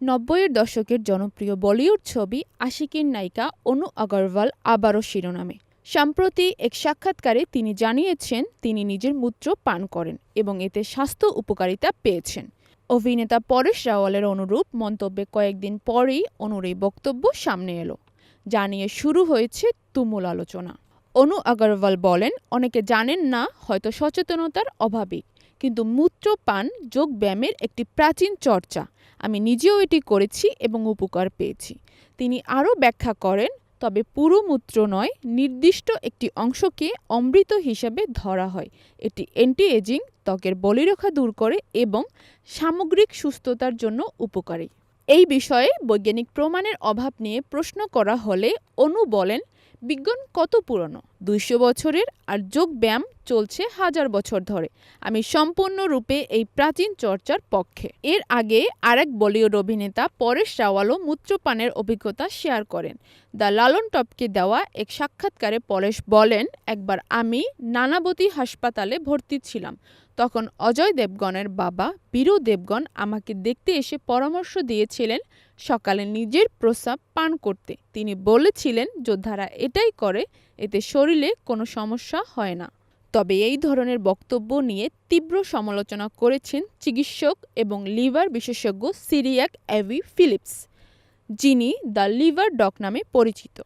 নব্বইয়ের দশকের জনপ্রিয় বলিউড ছবি আশিকীর নায়িকা অনু আগরওয়াল আবারও শিরোনামে। সম্প্রতি এক সাক্ষাৎকারে তিনি জানিয়েছেন তিনি নিজের মূত্র পান করেন এবং এতে স্বাস্থ্য উপকারিতা পেয়েছেন। অভিনেতা পরেশ রাওয়ালের অনুরূপ মন্তব্যে কয়েকদিন পরেই অনুর এই বক্তব্য সামনে এলো, যা নিয়ে শুরু হয়েছে তুমুল আলোচনা। অনু আগরওয়াল বলেন, অনেকে জানেন না, হয়তো সচেতনতার অভাবে, কিন্তু মূত্রপান যোগব্যায়ামের একটি প্রাচীন চর্চা। আমি নিজেও এটি করেছি এবং উপকার পেয়েছি। তিনি আরও ব্যাখ্যা করেন, তবে পুরো মূত্র নয়, নির্দিষ্ট একটি অংশকে অমৃত হিসেবে ধরা হয়। এটি অ্যান্টি এজিং, ত্বকের বলিরেখা দূর করে এবং সামগ্রিক সুস্থতার জন্য উপকারী। এই বিষয়ে বৈজ্ঞানিক প্রমাণের অভাব নিয়ে প্রশ্ন করা হলে অনু বলেন, বিজ্ঞান কত পুরনো, ২০০ বছরের, আর যোগব্যায়াম চলছে হাজার বছর ধরে। আমি সম্পূর্ণরূপে এই প্রাচীন চর্চার পক্ষে। এর আগে আরেক বলিউড অভিনেতা পরেশ রাওয়ালও মূত্রপানের অভিজ্ঞতা শেয়ার করেন। দ্য লালন টপকে দেওয়া এক সাক্ষাৎকারে পরেশ বলেন, একবার আমি নানাবতী হাসপাতালে ভর্তি ছিলাম। তখন অজয় দেবগনের বাবা বীরু দেবগন আমাকে দেখতে এসে পরামর্শ দিয়েছিলেন সকালে নিজের প্রস্রাব পান করতে। তিনি বলেছিলেন, যোদ্ধারা এটাই করে, এতে শরীরে কোনো সমস্যা হয় না। তবে এই ধরনের বক্তব্য নিয়ে তীব্র সমালোচনা করেছেন চিকিৎসক এবং লিভার বিশেষজ্ঞ সিরিয়াক অ্যাভি ফিলিপস, যিনি দ্য লিভার ডক নামে পরিচিত।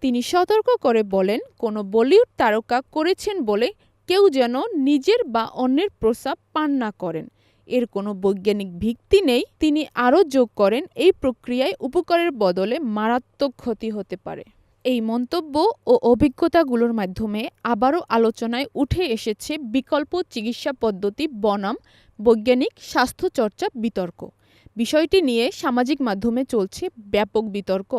তিনি সতর্ক করে বলেন, কোনো বলিউড তারকা করেছেন বলে কেউ যেন নিজের বা অন্যের প্রস্রাব পান না করেন। এর কোনো বৈজ্ঞানিক ভিত্তি নেই। তিনি আরও যোগ করেন, এই প্রক্রিয়ায় উপকারের বদলে মারাত্মক ক্ষতি হতে পারে। এই মন্তব্য ও অভিজ্ঞতাগুলোর মাধ্যমে আবারও আলোচনায় উঠে এসেছে বিকল্প চিকিৎসা পদ্ধতি বনাম বৈজ্ঞানিক স্বাস্থ্যচর্চা বিতর্ক। বিষয়টি নিয়ে সামাজিক মাধ্যমে চলছে ব্যাপক বিতর্ক।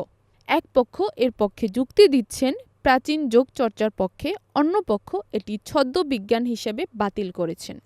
এক পক্ষ এর পক্ষে যুক্তি দিচ্ছেন প্রাচীন যোগচর্চার পক্ষে, অন্য পক্ষ এটি ছদ্মবিজ্ঞান হিসেবে বাতিল করেছেন।